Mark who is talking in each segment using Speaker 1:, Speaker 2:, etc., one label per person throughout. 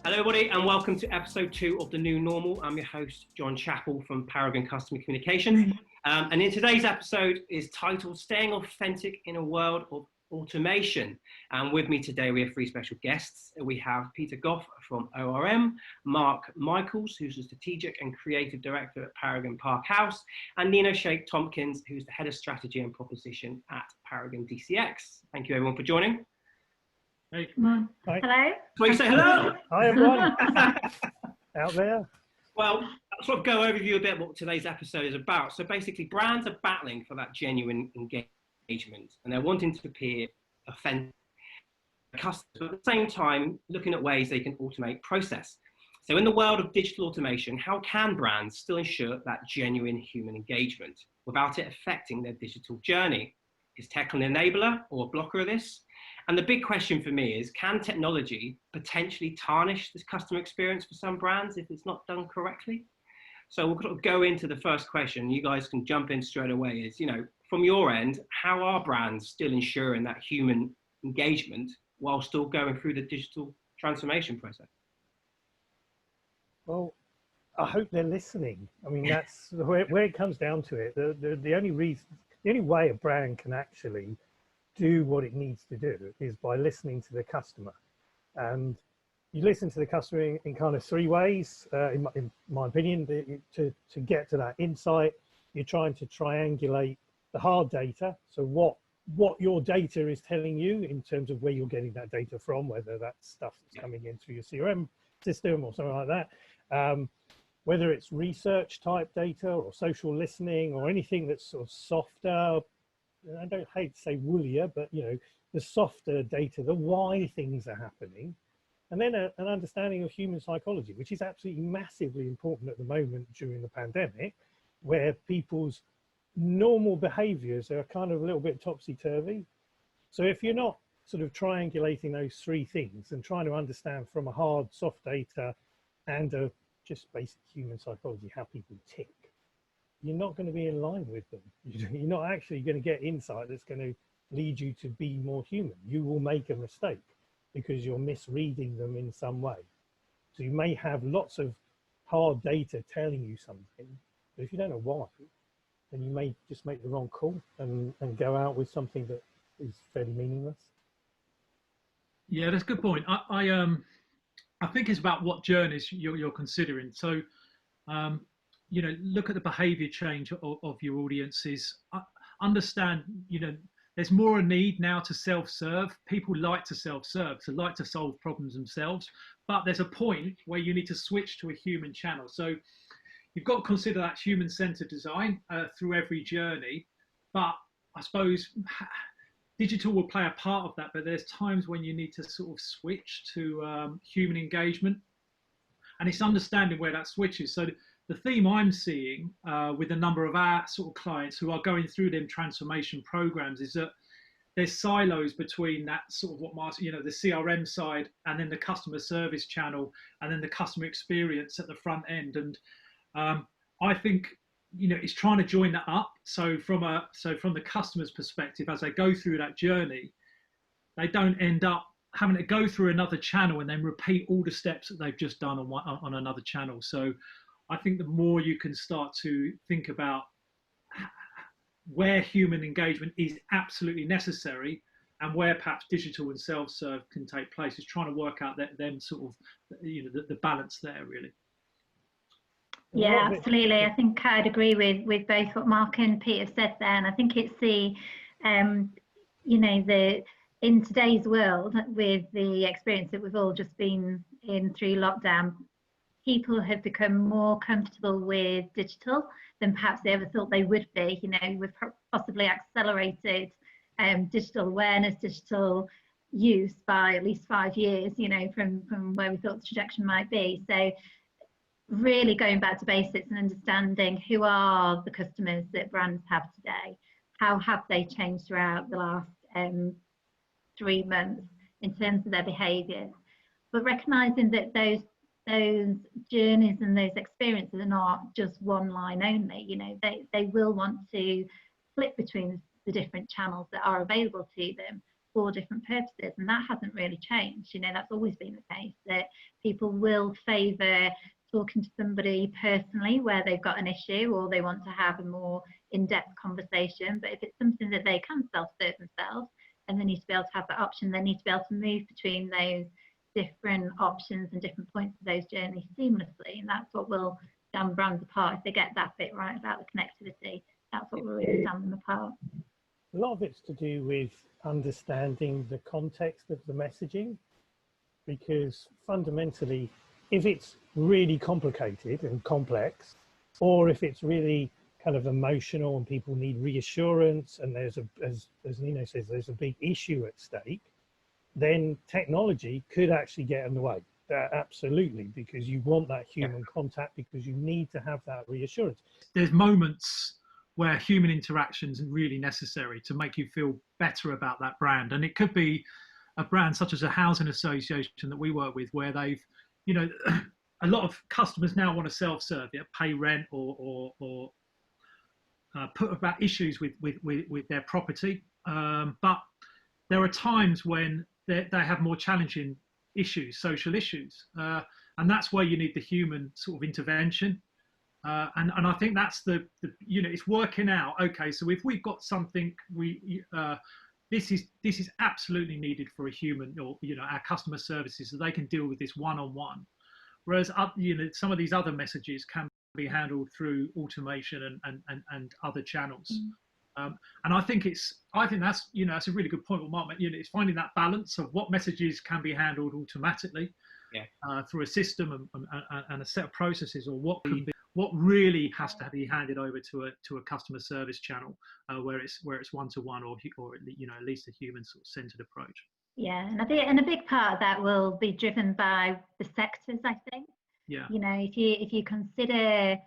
Speaker 1: Hello, everybody, and welcome to episode 2 of The New Normal. I'm your host, John Chappell from Paragon Customer Communications. And in today's episode is titled Staying Authentic in a World of Automation. And with me today, we have 3 special guests. We have Peter Goff from ORM, Mark Michaels, who's the Strategic and Creative Director at Paragon Park House, and Nina Sheikh Tompkins, who's the Head of Strategy and Proposition at Paragon DCX. Thank you, everyone, for joining.
Speaker 2: Hey.
Speaker 3: Hi. Hello.
Speaker 1: So you say hello.
Speaker 2: Hi everyone out there.
Speaker 1: Well, I'll sort of go overview a bit what today's episode is about. So basically, brands are battling for that genuine engagement, and they're wanting to appear authentic customers, but at the same time, looking at ways they can automate process. So in the world of digital automation, how can brands still ensure that genuine human engagement without it affecting their digital journey? Is tech an enabler or a blocker of this? And the big question for me is, can technology potentially tarnish this customer experience for some brands if it's not done correctly? So we'll sort of go into the first question. You guys can jump in straight away. Is, from your end, how are brands still ensuring that human engagement while still going through the digital transformation process?
Speaker 2: Well, I hope they're listening. I mean, that's where it comes down to it. The only way a brand can actually do what it needs to do is by listening to the customer. And you listen to the customer in kind of 3 ways, in my opinion. To get to that insight, you're trying to triangulate the hard data. So what your data is telling you in terms of where you're getting that data from, whether that's stuff that's coming in through your CRM system or something like that. Whether it's research type data or social listening or anything that's sort of softer. I don't hate to say woollier, but the softer data, the why things are happening, and then an understanding of human psychology, which is absolutely massively important at the moment during the pandemic, where people's normal behaviors are kind of a little bit topsy-turvy. So if you're not sort of triangulating those 3 things and trying to understand from a hard, soft data and a just basic human psychology how people tick, you're not going to be in line with them. You're not actually going to get insight that's going to lead you to be more human. You will make a mistake because you're misreading them in some way. So you may have lots of hard data telling you something, but if you don't know why, then you may just make the wrong call and go out with something that is fairly meaningless.
Speaker 3: Yeah, that's a good point. I think it's about what journeys you're considering. So, look at the behavior change of your audiences. Understand, there's more a need now to self-serve. People like to self-serve, so like to solve problems themselves. But there's a point where you need to switch to a human channel. So you've got to consider that human-centered design through every journey. But I suppose digital will play a part of that, but there's times when you need to sort of switch to human engagement. And it's understanding where that switch is. So the theme I'm seeing with a number of our sort of clients who are going through them transformation programs is that there's silos between that sort of the CRM side and then the customer service channel and then the customer experience at the front end. And I think it's trying to join that up. So from the customer's perspective, as they go through that journey, they don't end up having to go through another channel and then repeat all the steps that they've just done on another channel. So I think the more you can start to think about where human engagement is absolutely necessary and where perhaps digital and self-serve can take place, is trying to work out them sort of, the balance there, really.
Speaker 4: Yeah, absolutely. I think I'd agree with both what Mark and Peter said there. And I think it's in today's world, with the experience that we've all just been in through lockdown, people have become more comfortable with digital than perhaps they ever thought they would be. We've possibly accelerated digital awareness, digital use by at least 5 years, from where we thought the trajectory might be. So really going back to basics and understanding who are the customers that brands have today, how have they changed throughout the last 3 months in terms of their behaviours, but recognising that those journeys and those experiences are not just one line only. They will want to flip between the different channels that are available to them, for different purposes, and that hasn't really changed. That's always been the case, that people will favour talking to somebody personally where they've got an issue or they want to have a more in-depth conversation. But if it's something that they can self-serve themselves, and they need to be able to have that option, they need to be able to move between those different options and different points of those journeys seamlessly. And that's what will stand brands apart. If they get that bit right about the connectivity, that's what will really stand them apart.
Speaker 2: A lot of it's to do with understanding the context of the messaging, because fundamentally, if it's really complicated and complex, or if it's really kind of emotional and people need reassurance, and there's as Nino says, there's a big issue at stake, then technology could actually get in the way. Absolutely, because you want that human contact, because you need to have that reassurance.
Speaker 3: There's moments where human interaction is really necessary to make you feel better about that brand. And it could be a brand such as a housing association that we work with, where they've, a lot of customers now want to self-serve, pay rent or put about issues with their property. But there are times when they have more challenging issues, social issues. And that's where you need the human sort of intervention. And I think that's it's working out, okay, so if we've got something, this is absolutely needed for a human, or our customer services, so they can deal with this one-on-one. Whereas some of these other messages can be handled through automation and other channels. And I think that's that's a really good point. What Mark, it's finding that balance of what messages can be handled automatically through a system and a set of processes, or what really has to be handed over to a customer service channel where it's one-to-one, or at least a human sort of centered approach.
Speaker 4: Yeah, and a big part of that will be driven by the sectors, I think.
Speaker 3: Yeah.
Speaker 4: If you consider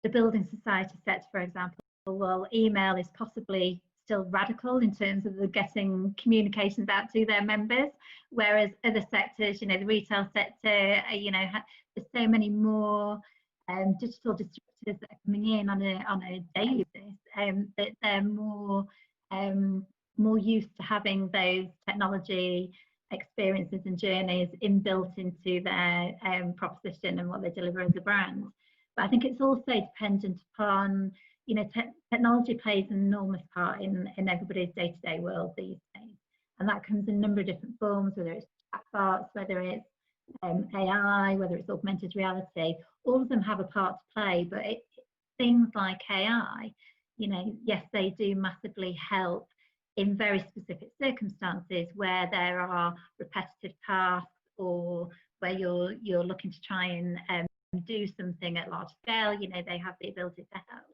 Speaker 4: the building society sector, for example, well, email is possibly still radical in terms of the getting communications out to their members, whereas other sectors, the retail sector, there's so many more digital distributors that are coming in on a daily basis, that they're more used to having those technology experiences and journeys inbuilt into their proposition and what they deliver as a brand. But I think it's also dependent upon, technology plays an enormous part in everybody's day-to-day world these days. And that comes in a number of different forms, whether it's chatbots, whether it's AI, whether it's augmented reality. All of them have a part to play, but things like AI, yes, they do massively help in very specific circumstances where there are repetitive tasks, or where you're looking to try and do something at large scale. They have the ability to help.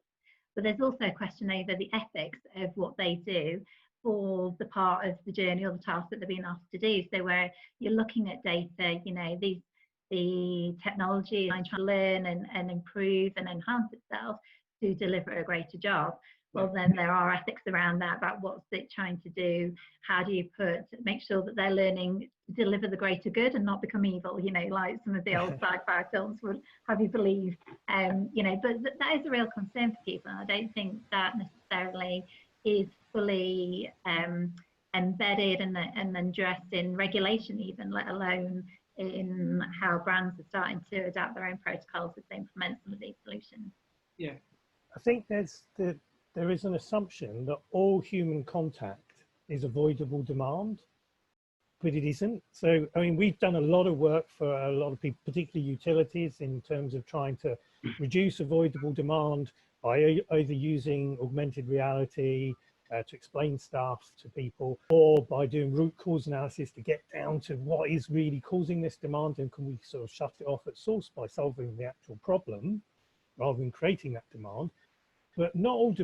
Speaker 4: But there's also a question over the ethics of what they do for the part of the journey or the task that they're being asked to do. So where you're looking at data, the technology is trying to learn and improve and enhance itself to deliver a greater job. Well, then there are ethics around that, about what's it trying to do. How do you make sure that they're learning to deliver the greater good and not become evil, like some of the old sci-fi films would have you believe. But that is a real concern for people. I don't think that necessarily is fully embedded and addressed in regulation even, let alone in how brands are starting to adapt their own protocols as they implement some of these solutions.
Speaker 1: Yeah.
Speaker 2: I think there is an assumption that all human contact is avoidable demand, but it isn't. So, we've done a lot of work for a lot of people, particularly utilities, in terms of trying to reduce avoidable demand by either using augmented reality to explain stuff to people, or by doing root cause analysis to get down to what is really causing this demand, and can we sort of shut it off at source by solving the actual problem rather than creating that demand. But not all,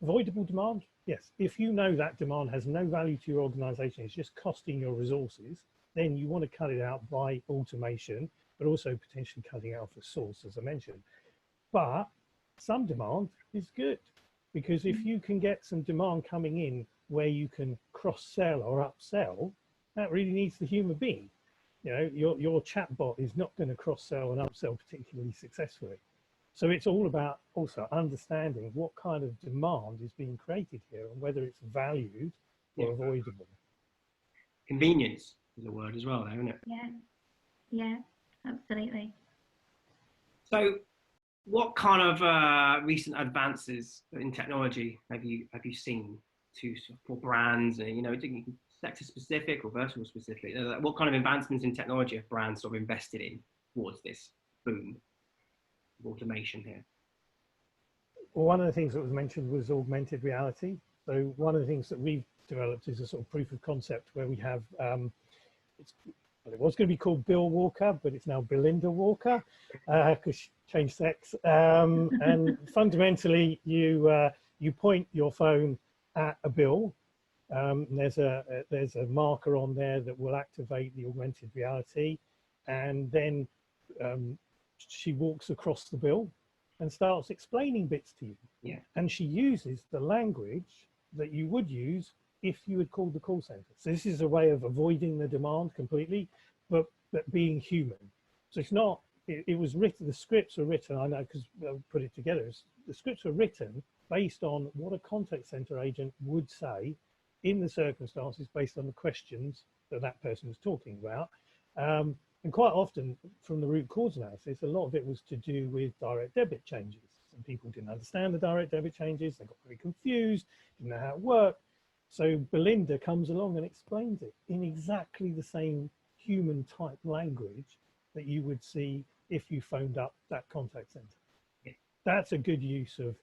Speaker 2: avoidable demand, yes. If you know that demand has no value to your organization, it's just costing your resources, then you want to cut it out by automation, but also potentially cutting it out the source, as I mentioned. But some demand is good, because if you can get some demand coming in where you can cross-sell or upsell, that really needs the human being. Your chatbot is not going to cross-sell and upsell particularly successfully. So it's all about also understanding what kind of demand is being created here and whether it's valued or avoidable.
Speaker 1: Convenience is a word as well, though, isn't it?
Speaker 4: Yeah, absolutely.
Speaker 1: So, what kind of recent advances in technology have you seen for brands, and sector specific or vertical specific? What kind of advancements in technology have brands sort of invested in towards this boom of automation here?
Speaker 2: Well, one of the things that was mentioned was augmented reality. So one of the things that we've developed is a sort of proof of concept where we have, it was going to be called Bill Walker, but it's now Belinda Walker, because she changed sex. And fundamentally, you point your phone at a bill. There's a marker on there that will activate the augmented reality, and then she walks across the bill and starts explaining bits to you.
Speaker 1: Yeah.
Speaker 2: And she uses the language that you would use if you had called the call center. So this is a way of avoiding the demand completely, but being human. So it's not, it was written, the scripts were written, I know because I put it together, the scripts were written based on what a contact center agent would say in the circumstances based on the questions that that person was talking about. And quite often from the root cause analysis, a lot of it was to do with direct debit changes. And people didn't understand the direct debit changes. They got very confused, didn't know how it worked. So Belinda comes along and explains it in exactly the same human type language that you would see if you phoned up that contact center.
Speaker 1: Yeah.
Speaker 2: That's a good use of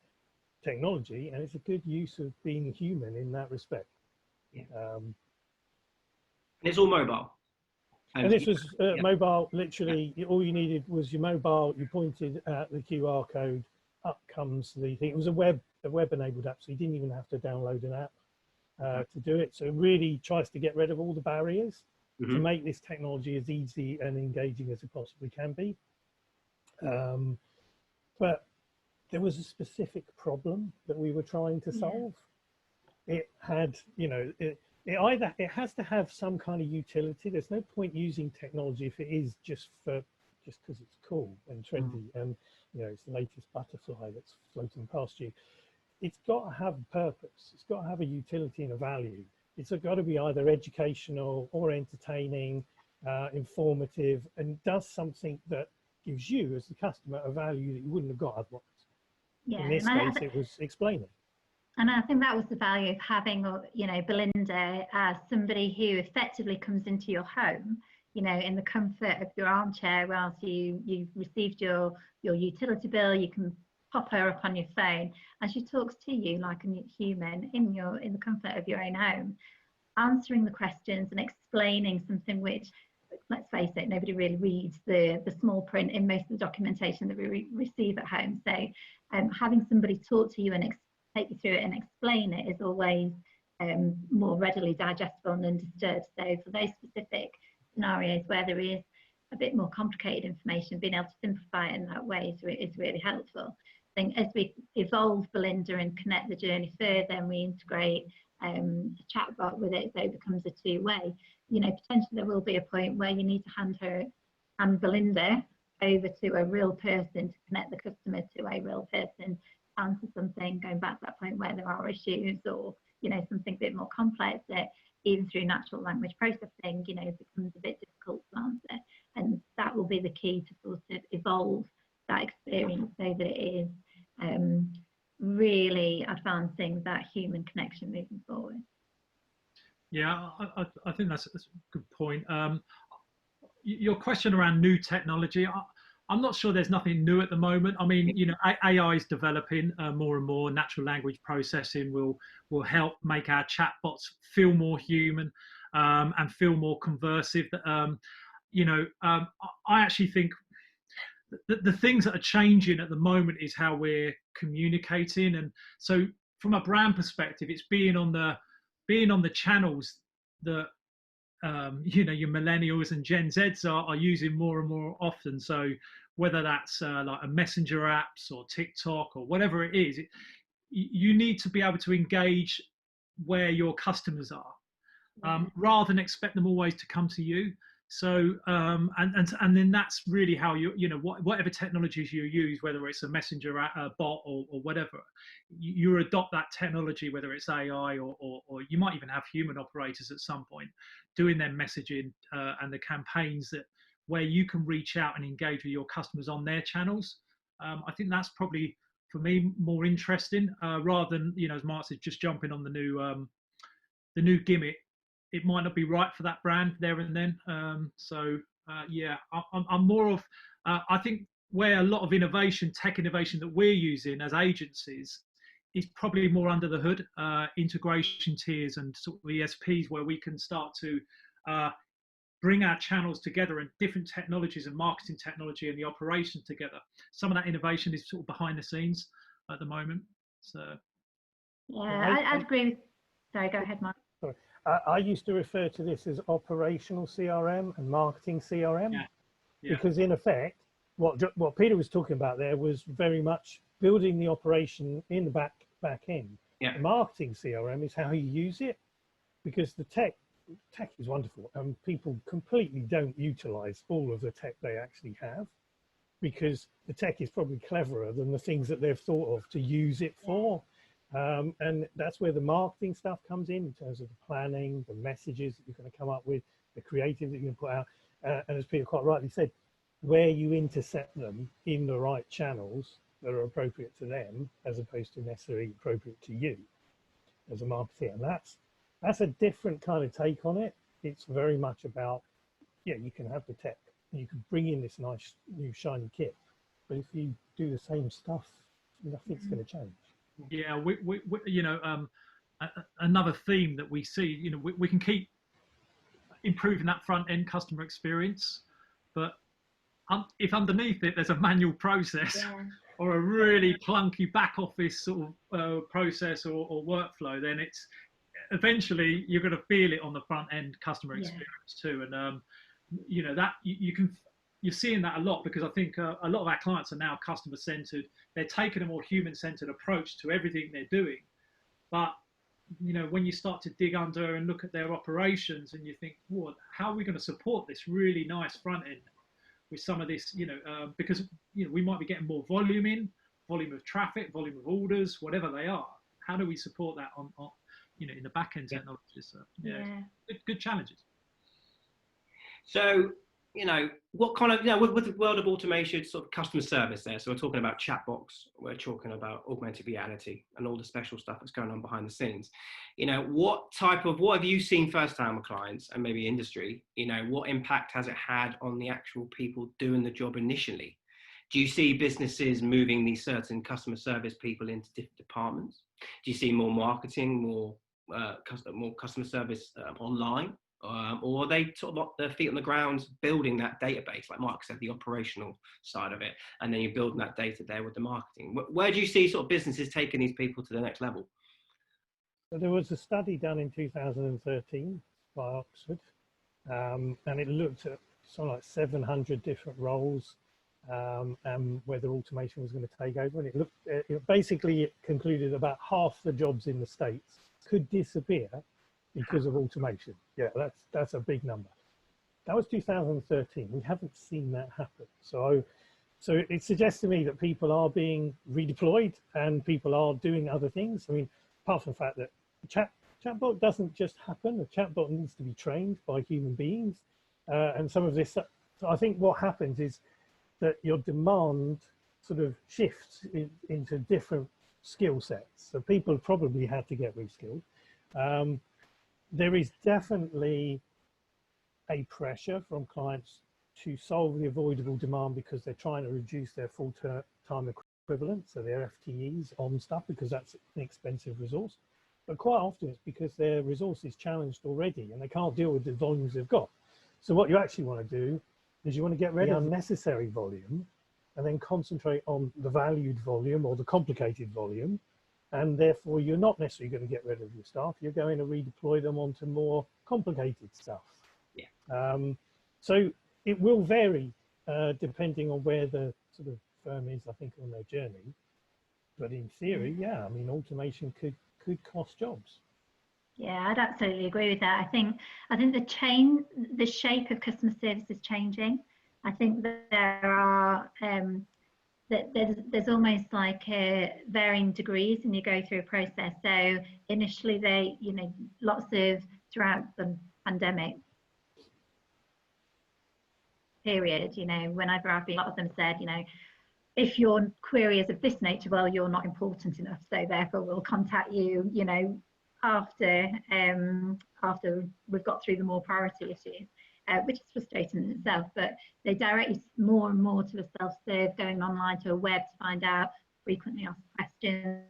Speaker 2: technology, and it's a good use of being human in that respect.
Speaker 1: Yeah. And it's all mobile.
Speaker 2: And this was mobile, literally, all you needed was your mobile, you pointed at the QR code, up comes the thing. It was a web-enabled app, so you didn't even have to download an app to do it. So it really tries to get rid of all the barriers to make this technology as easy and engaging as it possibly can be. But there was a specific problem that we were trying to solve. It had, it has to have some kind of utility. There's no point using technology if it is just because it's cool and trendy and it's the latest butterfly that's floating past you. It's got to have a purpose. It's got to have a utility and a value. It's got to be either educational or entertaining, informative, and does something that gives you as the customer a value that you wouldn't have got otherwise.
Speaker 4: Yeah,
Speaker 2: in this case, it was explaining.
Speaker 4: And I think that was the value of having, Belinda as somebody who effectively comes into your home, in the comfort of your armchair whilst you've received your utility bill. You can pop her up on your phone and she talks to you like a human in the comfort of your own home, answering the questions and explaining something which, let's face it, nobody really reads the small print in most of the documentation that we receive at home. So having somebody talk to you and take you through it and explain it is always more readily digestible and understood. So for those specific scenarios where there is a bit more complicated information, being able to simplify it in that way is really helpful. I think as we evolve Belinda and connect the journey further and we integrate a chatbot with it, so it becomes a two-way, potentially there will be a point where you need to hand Belinda over to a real person to connect the customer to a real person, answer something, going back to that point where there are issues or something a bit more complex that even through natural language processing becomes a bit difficult to answer. And that will be the key to sort of evolve that experience so that it is really advancing that human connection moving forward.
Speaker 3: Yeah, I think that's a good point. Your question around new technology, I'm not sure there's nothing new at the moment. I mean, AI is developing more and more. Natural language processing will help make our chatbots feel more human and feel more conversive. I actually think the things that are changing at the moment is how we're communicating. And so from a brand perspective, it's being on the channels that your millennials and Gen Zs are using more and more often. So whether that's like a messenger apps or TikTok or whatever it is, you need to be able to engage where your customers are, rather than expect them always to come to you. So and then that's really how whatever technologies you use, whether it's a messenger, a bot, or whatever, you adopt that technology, whether it's AI or you might even have human operators at some point doing their messaging and the campaigns that where you can reach out and engage with your customers on their channels. I think that's probably for me more interesting rather than as Mark said, just jumping on the new gimmick. It might not be right for that brand there and then. Yeah, I'm more of, I think where a lot of tech innovation that we're using as agencies is probably more under the hood, integration tiers and sort of ESPs where we can start to bring our channels together and different technologies and marketing technology and the operation together. Some of that innovation is sort of behind the scenes at the moment. So
Speaker 4: yeah, I'd agree. Sorry, go ahead, Mark.
Speaker 2: Sorry. I used to refer to this as operational CRM and marketing CRM, because in effect, what Peter was talking about there was very much building the operation in the back end.
Speaker 1: Yeah.
Speaker 2: The marketing CRM is how you use it, because the tech is wonderful, and people completely don't utilize all of the tech they actually have, because the tech is probably cleverer than the things that they've thought of to use it for. And that's where the marketing stuff comes in terms of the planning, the messages that you're going to come up with, the creative that you can put out. And as Peter quite rightly said, where you intercept them in the right channels that are appropriate to them, as opposed to necessarily appropriate to you as a marketer. And that's a different kind of take on it. It's very much about, you can have the tech, you can bring in this nice new shiny kit, but if you do the same stuff, nothing's going to change.
Speaker 3: Yeah, another theme that we see, we can keep improving that front end customer experience, but if underneath it there's a manual process or a really clunky back office sort of process or workflow, then it's eventually you're going to feel it on the front end customer experience too. And that you're seeing that a lot, because I think a lot of our clients are now customer centered. They're taking a more human centered approach to everything they're doing. But when you start to dig under and look at their operations, and you think, well, how are we going to support this really nice front end with some of this, because we might be getting more volume of traffic, volume of orders, whatever they are. How do we support that on in the back end technologies? So, good challenges.
Speaker 1: So, what kind of, with the world of automation, sort of customer service there. So we're talking about chatbots, we're talking about augmented reality and all the special stuff that's going on behind the scenes. What have you seen firsthand with clients and maybe industry? What impact has it had on the actual people doing the job initially? Do you see businesses moving these certain customer service people into different departments? Do you see more marketing, more customer service online? Or are they sort of got their feet on the ground building that database, like Mark said, the operational side of it, and then you're building that data there with the marketing? Where do you see sort of businesses taking these people to the next level?
Speaker 2: So there was a study done in 2013 by Oxford, and it looked at something like 700 different roles and whether automation was going to take over. And it concluded about half the jobs in the States could disappear because of automation. Yeah, that's a big number. That was 2013. We haven't seen that happen. So it suggests to me that people are being redeployed and people are doing other things. I mean, apart from the fact that the chatbot doesn't just happen. A chatbot needs to be trained by human beings. And some of this, so I think what happens is that your demand sort of shifts into different skill sets. So people probably had to get reskilled. There is definitely a pressure from clients to solve the avoidable demand because they're trying to reduce their full-time equivalent, so their FTEs on stuff, because that's an expensive resource. But quite often it's because their resource is challenged already and they can't deal with the volumes they've got. So what you actually want to do is you want to get rid of unnecessary volume and then concentrate on the valued volume or the complicated volume. And therefore, you're not necessarily going to get rid of your staff. You're going to redeploy them onto more complicated stuff.
Speaker 1: Yeah.
Speaker 2: So it will vary depending on where the sort of firm is, I think, on their journey. But in theory, I mean, automation could cost jobs.
Speaker 4: Yeah, I'd absolutely agree with that. I think the shape of customer service is changing. I think that there are that there's almost like varying degrees, and you go through a process. So initially, lots of throughout the pandemic period, whenever a lot of them said, if your query is of this nature, well, you're not important enough, so therefore we'll contact you, after we've got through the more priority issues, which is frustrating in itself. But they direct you more and more to a self-serve, going online to a web to find out frequently asked questions.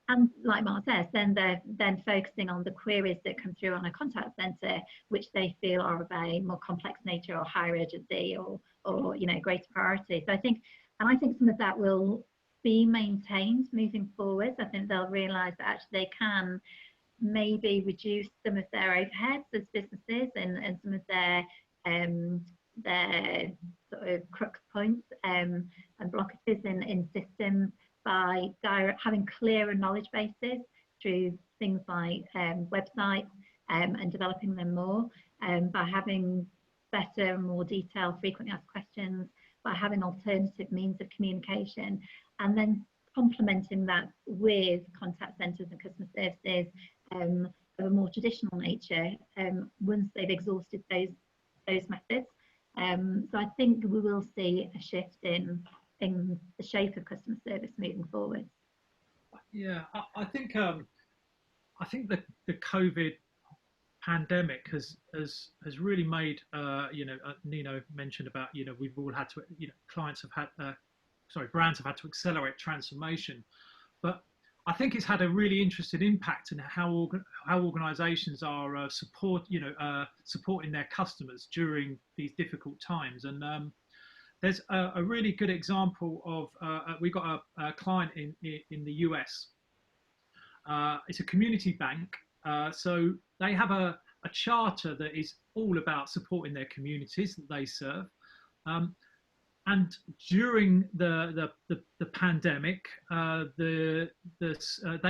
Speaker 4: And like Mark says, then they're focusing on the queries that come through on a contact centre, which they feel are of a more complex nature or higher urgency or greater priority. So I think some of that will be maintained moving forwards. I think they'll realise that actually they can maybe reduce some of their overheads as businesses and some of their sort of crux points and blockages in systems by having clearer knowledge bases through things like websites and developing them more, by having better and more detailed frequently asked questions, by having alternative means of communication, and then complementing that with contact centres and customer services of a more traditional nature once they've exhausted those methods. So I think we will see a shift in the shape of customer service moving forward.
Speaker 3: Yeah, I think the COVID pandemic has really made Nino mentioned about we've all had to clients have had brands have had to accelerate transformation, but I think it's had a really interesting impact in how organisations are supporting their customers during these difficult times. And there's a really good example of we got a client in the US. It's a community bank, so they have a charter that is all about supporting their communities that they serve. And during the pandemic, they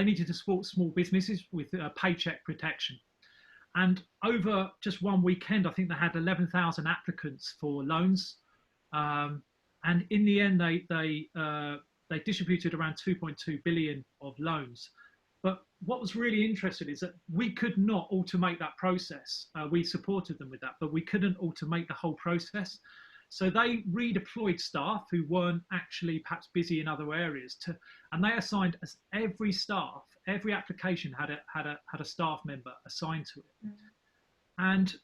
Speaker 3: needed to support small businesses with paycheck protection. And over just one weekend, I think they had 11,000 applicants for loans. And in the end, they distributed around 2.2 billion of loans. But what was really interesting is that we could not automate that process. We supported them with that, but we couldn't automate the whole process. So they redeployed staff who weren't actually perhaps busy in other areas and they assigned every application had a staff member assigned to it. And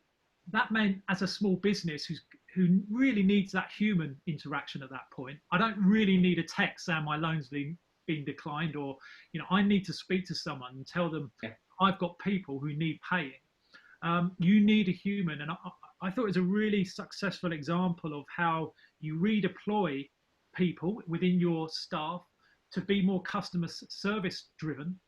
Speaker 3: that meant, as a small business who really needs that human interaction at that point, I don't really need a text saying my loan's been declined, or I need to speak to someone and tell them I've got people who need paying. You need a human, and I thought it was a really successful example of how you redeploy people within your staff to be more customer service driven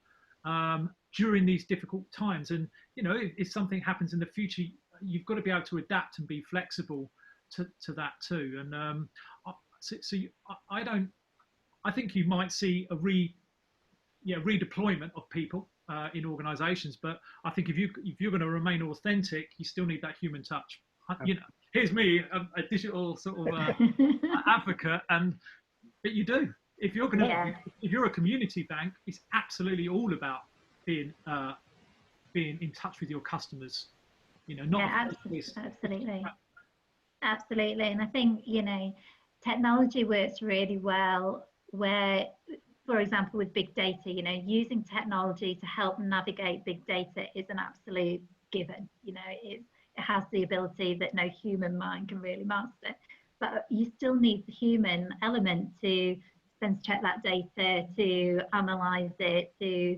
Speaker 3: during these difficult times. And if something happens in the future, you've got to be able to adapt and be flexible to that too. And I think you might see a redeployment of people in organisations, but I think if you're going to remain authentic, you still need that human touch. Here's me, a digital sort of advocate, but you do. If you're a community bank, it's absolutely all about being in touch with your customers.
Speaker 4: Absolutely. And I think technology works really well where, for example, with big data, using technology to help navigate big data is an absolute given. It has the ability that no human mind can really master. But you still need the human element to sense check that data, to analyse it, to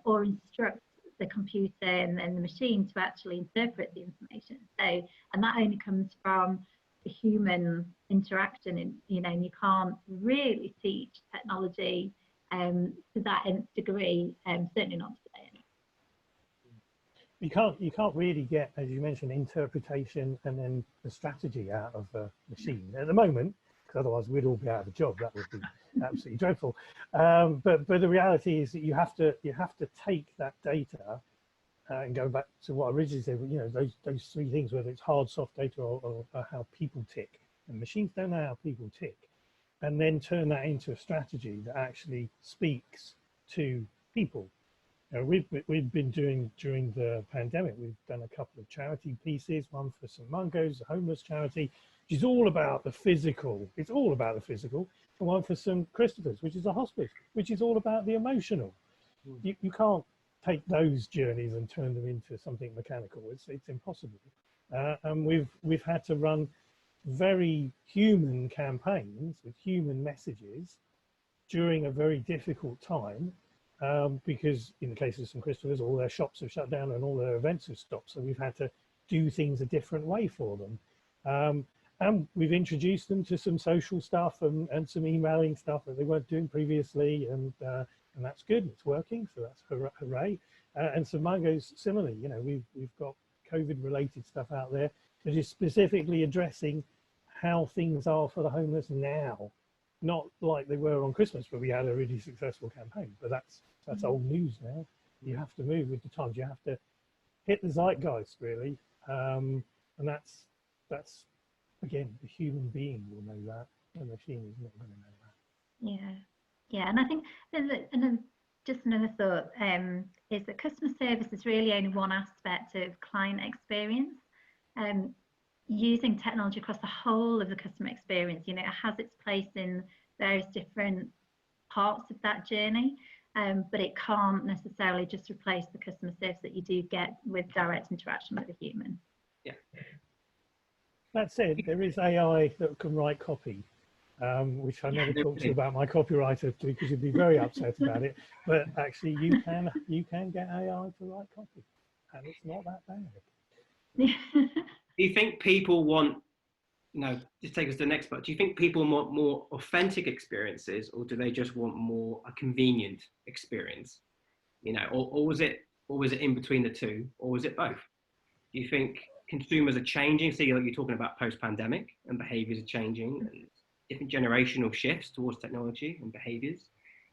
Speaker 4: or instruct the computer and then the machine to actually interpret the information. So, and that only comes from the human interaction, and you can't really teach technology to that nth degree, certainly not today.
Speaker 2: You can't really get, as you mentioned, interpretation and then the strategy out of a machine at the moment, because otherwise we'd all be out of a job. That would be absolutely dreadful. But the reality is that you have to take that data and go back to what I originally said. You know, those three things, whether it's hard, soft data, or how people tick. And machines don't know how people tick, and then turn that into a strategy that actually speaks to people. We've been doing during the pandemic. We've done a couple of charity pieces. One for St Mungo's, a homeless charity, which is all about the physical. It's all about the physical. And one for St Christopher's, which is a hospice, which is all about the emotional. You can't take those journeys and turn them into something mechanical. It's impossible. And we've had to run very human campaigns with human messages during a very difficult time. Because in the case of St Christopher's, all their shops have shut down and all their events have stopped. So we've had to do things a different way for them. And we've introduced them to some social stuff and some emailing stuff that they weren't doing previously. And that's good, it's working, so that's hooray. And St Mungo's similarly, you know, we've got COVID related stuff out there that is specifically addressing how things are for the homeless now. Not like they were on Christmas, but we had a really successful campaign. But that's old news now. You have to move with the times. You have to hit the zeitgeist, really, and that's again, the human being will know that. The machine is not going to know that.
Speaker 4: Yeah, and I think just another thought is that customer service is really only one aspect of client experience. Using technology across the whole of the customer experience, you know, it has its place in various different parts of that journey, but it can't necessarily just replace the customer service that you do get with direct interaction with a human.
Speaker 1: Yeah.
Speaker 2: That said, there is AI that can write copy, which I never talk to you about my copywriter because you'd be very upset about it. But actually, you can get AI to write copy, and it's not that bad.
Speaker 1: Do you think people want, just take us to the next part. Do you think people want more authentic experiences, or do they just want more a convenient experience? You know, or was it in between the two, or was it both? Do you think consumers are changing? So you're talking about post-pandemic and behaviors are changing and different generational shifts towards technology and behaviors.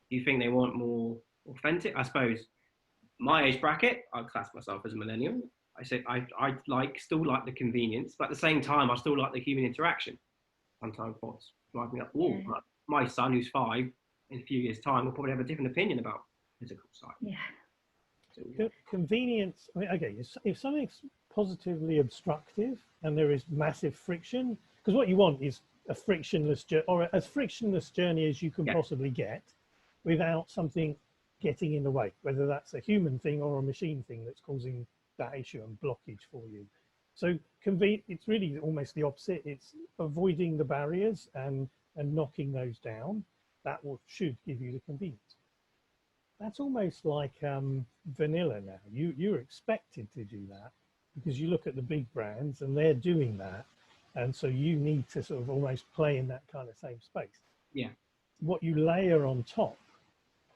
Speaker 1: Do you think they want more authentic? I suppose my age bracket, I class myself as a millennial. I say I still like the convenience, but at the same time, I still like the human interaction. Sometimes what's driving me up the wall. Yeah. But my son, who's 5, in a few years' time, will probably have a different opinion about physical side.
Speaker 4: Yeah.
Speaker 2: So, convenience. I mean, okay, if something's positively obstructive and there is massive friction, because what you want is a frictionless or as frictionless journey as you can possibly get, without something getting in the way, whether that's a human thing or a machine thing that's causing that issue and blockage for you. So it's really almost the opposite. It's avoiding the barriers and knocking those down. That should give you the convenience. That's almost like vanilla now. You're expected to do that because you look at the big brands and they're doing that, and so you need to sort of almost play in that kind of same space.
Speaker 1: Yeah.
Speaker 2: What you layer on top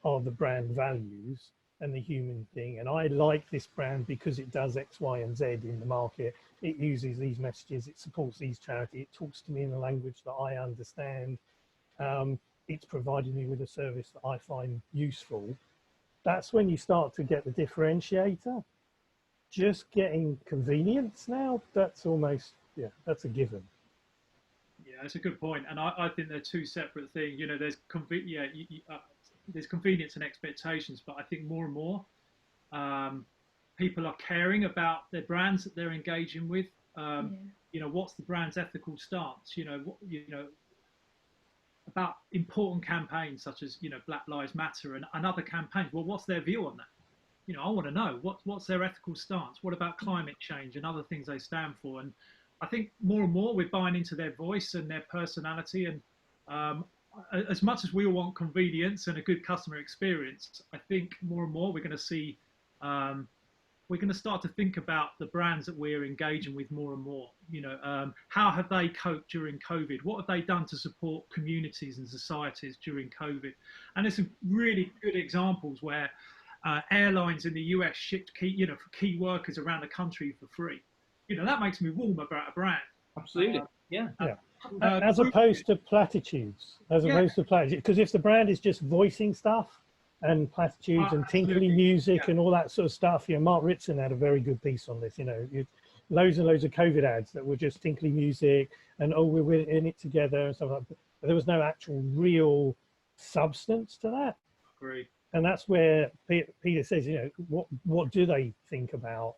Speaker 2: are the brand values and the human thing. And I like this brand because it does X, Y, and Z in the market. It uses these messages, it supports these charities, it talks to me in a language that I understand. It's providing me with a service that I find useful. That's when you start to get the differentiator. Just getting convenience now, that's almost, that's a given.
Speaker 3: Yeah, that's a good point. And I think they're two separate things. You know, there's there's convenience and expectations, but I think more and more people are caring about their brands that they're engaging with. You know, what's the brand's ethical stance? About important campaigns such as Black Lives Matter and other campaigns. Well, what's their view on that? I want to know what's their ethical stance. What about climate change and other things they stand for? And I think more and more we're buying into their voice and their personality. And as much as we all want convenience and a good customer experience, I think more and more we're going to see, we're going to start to think about the brands that we're engaging with more and more. How have they coped during COVID? What have they done to support communities and societies during COVID? And there's some really good examples where airlines in the US shipped key workers around the country for free. That makes me warm about a brand.
Speaker 1: Absolutely.
Speaker 2: as opposed to platitudes, because if the brand is just voicing stuff and platitudes and tinkly music and all that sort of stuff, Mark Ritson had a very good piece on this. Loads and loads of COVID ads that were just tinkly music and we're in it together and stuff like that. But there was no actual real substance to that.
Speaker 3: Agree.
Speaker 2: And that's where Peter says, what do they think about?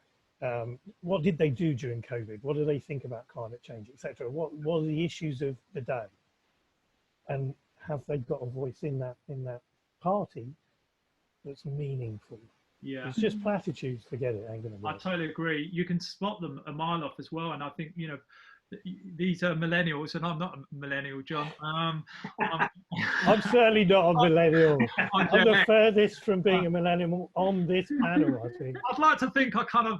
Speaker 2: What did they do during COVID? What do they think about climate change, etc.? What are the issues of the day? And have they got a voice in that party that's meaningful?
Speaker 3: Yeah,
Speaker 2: it's just platitudes. Forget it. Ain't gonna work.
Speaker 3: I totally agree. You can spot them a mile off as well. And I think these are millennials, and I'm not a millennial, John.
Speaker 2: I'm certainly not a millennial. I'm the furthest from being a millennial on this panel, I think.
Speaker 3: I'd like to think I kind of,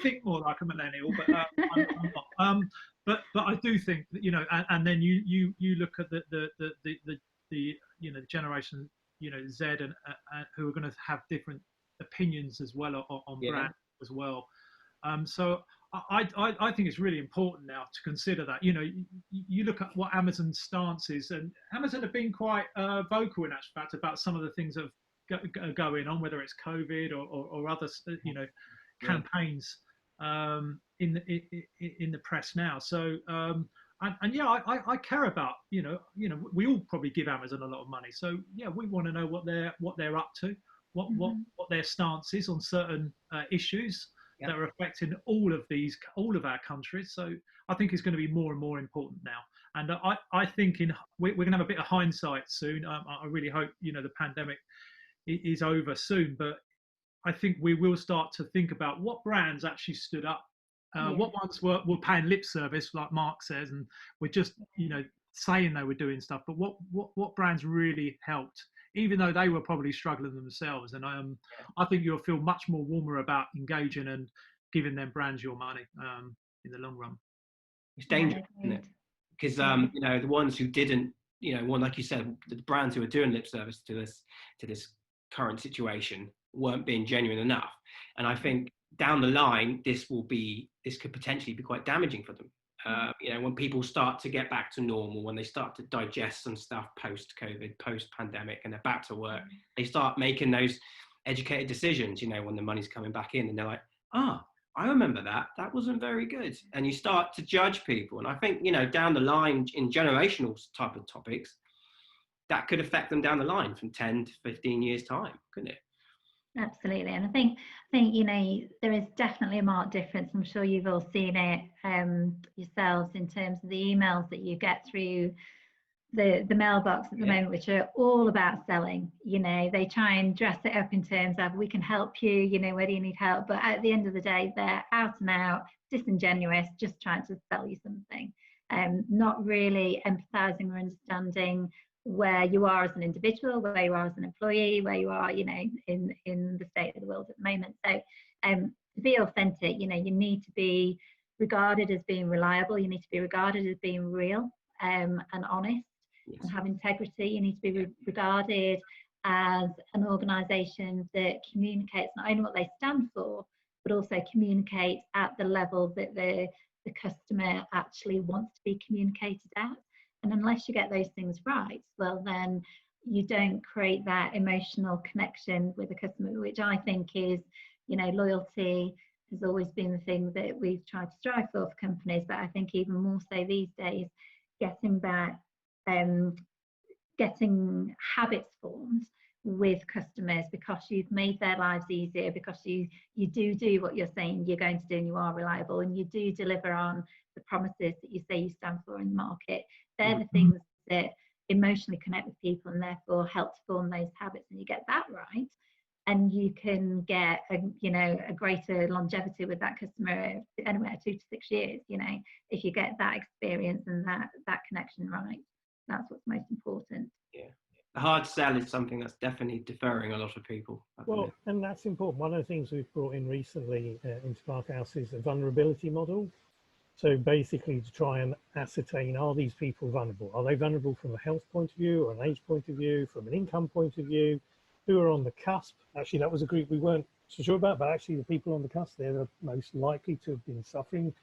Speaker 3: think more like a millennial, but I'm not. But I do think that, and then you look at the generation, Z and who are going to have different opinions as well on brand as well. So I think it's really important now to consider that. You look at what Amazon's stance is, and Amazon have been quite vocal in actual fact about some of the things that are going on, whether it's COVID or other campaigns in the press now. So I care about we all probably give Amazon a lot of money, so we want to know what they're up to, what their stance is on certain issues that are affecting all of our countries. So I think it's going to be more and more important now. And I think we're going to have a bit of hindsight soon. I really hope the pandemic is over soon, but I think we will start to think about what brands actually stood up, what ones were paying lip service, like Mark says, and we're just saying they were doing stuff, but what brands really helped, even though they were probably struggling themselves. And I think you'll feel much more warmer about engaging and giving them brands your money in the long run.
Speaker 1: It's dangerous, isn't it? Because the ones who didn't, like you said, the brands who are doing lip service to this current situation weren't being genuine enough. And I think down the line, this could potentially be quite damaging for them. When people start to get back to normal, when they start to digest some stuff post-COVID, post-pandemic, and they're back to work, they start making those educated decisions, when the money's coming back in, and they're like, I remember that wasn't very good. And you start to judge people. And I think, down the line in generational type of topics, that could affect them down the line from 10 to 15 years time, couldn't it?
Speaker 4: Absolutely. And I think there is definitely a marked difference. I'm sure you've all seen it yourselves in terms of the emails that you get through the mailbox at the moment, which are all about selling. They try and dress it up in terms of, we can help you, where do you need help? But at the end of the day, they're out and out, disingenuous, just trying to sell you something, not really empathizing or understanding where you are as an individual, where you are as an employee, where you are, in the state of the world at the moment. So to be authentic, you need to be regarded as being reliable, you need to be regarded as being real and honest, and have integrity. You need to be regarded as an organisation that communicates not only what they stand for, but also communicates at the level that the customer actually wants to be communicated at. And unless you get those things right, well, then you don't create that emotional connection with the customer, which I think is, loyalty has always been the thing that we've tried to strive for companies, but I think even more so these days, getting habits formed with customers because you've made their lives easier, because you do what you're saying you're going to do, and you are reliable, and you do deliver on the promises that you say you stand for in the market. They're the things that emotionally connect with people and therefore help to form those habits. And you get that right, and you can get a greater longevity with that customer, anywhere 2 to 6 years, if you get that experience and that connection right. That's what's most important.
Speaker 1: The hard sell is something that's definitely deferring a lot of people.
Speaker 2: Well, and that's important. One of the things we've brought in recently into Parkhouse is a vulnerability model. So basically to try and ascertain, are these people vulnerable? Are they vulnerable from a health point of view, or an age point of view, from an income point of view? Who are on the cusp? Actually, that was a group we weren't so sure about, but actually the people on the cusp, they're the most likely to have been suffering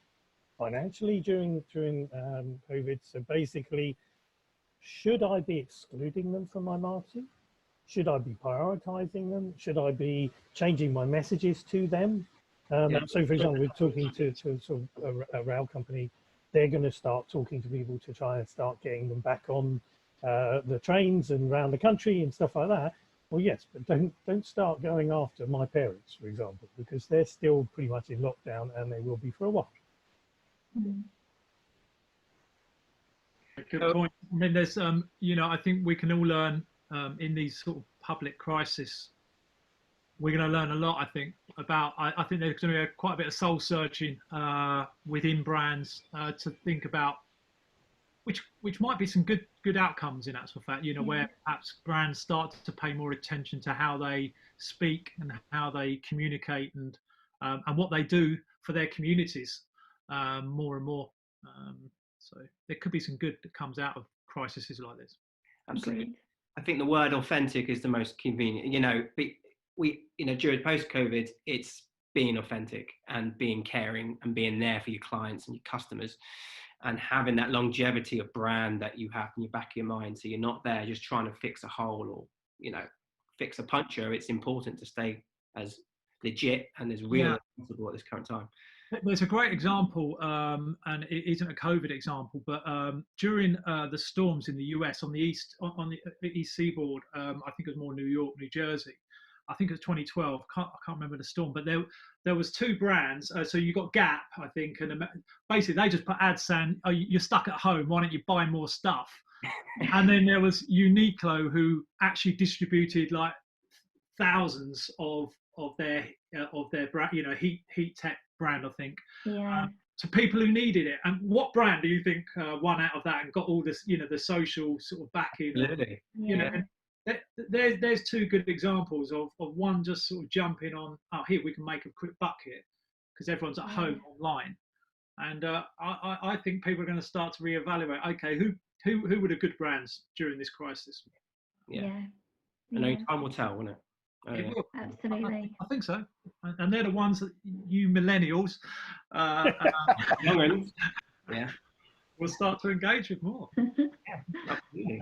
Speaker 2: financially during COVID. So basically, should I be excluding them from my marketing? Should I be prioritizing them? Should I be changing my messages to them? So, for example, we're talking to sort of a rail company. They're going to start talking to people to try and start getting them back on the trains and around the country and stuff like that. Well, yes, but don't start going after my parents, for example, because they're still pretty much in lockdown and they will be for a while.
Speaker 3: Good point. I mean, there's, I think we can all learn in these sort of public crisis. We're going to learn a lot, I think, about. I think there's going to be quite a bit of soul searching within brands to think about which might be some good outcomes in actual fact. Where perhaps brands start to pay more attention to how they speak and how they communicate and what they do for their communities more and more. So there could be some good that comes out of crises like this.
Speaker 1: Absolutely.
Speaker 4: Agreed.
Speaker 1: I think the word authentic is the most convenient. During post-COVID, it's being authentic and being caring and being there for your clients and your customers, and having that longevity of brand that you have in your back of your mind. So you're not there just trying to fix a hole or, fix a puncture. It's important to stay as legit and as real as possible at this current time.
Speaker 3: There's a great example, and it isn't a COVID example, but during the storms in the US on the east seaboard, I think it was more New York, New Jersey. I think it was 2012. I can't remember the storm, but there was two brands. So you got Gap, I think, and basically they just put ads saying, "Oh, you're stuck at home. Why don't you buy more stuff?" And then there was Uniqlo, who actually distributed like thousands of their brand, heat tech brand, I think, to people who needed it. And what brand do you think won out of that and got all this, the social sort of backing?
Speaker 1: Absolutely.
Speaker 3: There's two good examples of one just sort of jumping on, here we can make a quick buck here because everyone's at home online. And I think people are going to start to reevaluate, okay, who were the good brands during this crisis?
Speaker 1: And only time will tell, won't it?
Speaker 4: Absolutely.
Speaker 3: I think so. And they're the ones that you millennials will start to engage with more.
Speaker 1: Absolutely.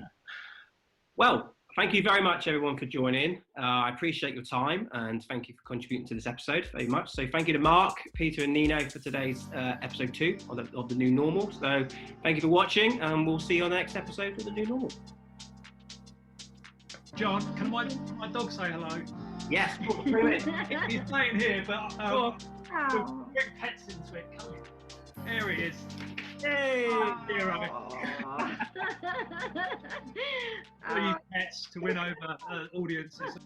Speaker 1: Well, thank you very much, everyone, for joining. I appreciate your time and thank you for contributing to this episode very much. So thank you to Mark, Peter and Nino for today's episode 2 of the New Normal. So thank you for watching and we'll see you on the next episode of the New Normal.
Speaker 3: John, can my dog say hello?
Speaker 1: Yes.
Speaker 3: He's playing here, but we'll bring pets into it. Come here. There he is. Hey! Hero. 3 pets to win over audiences.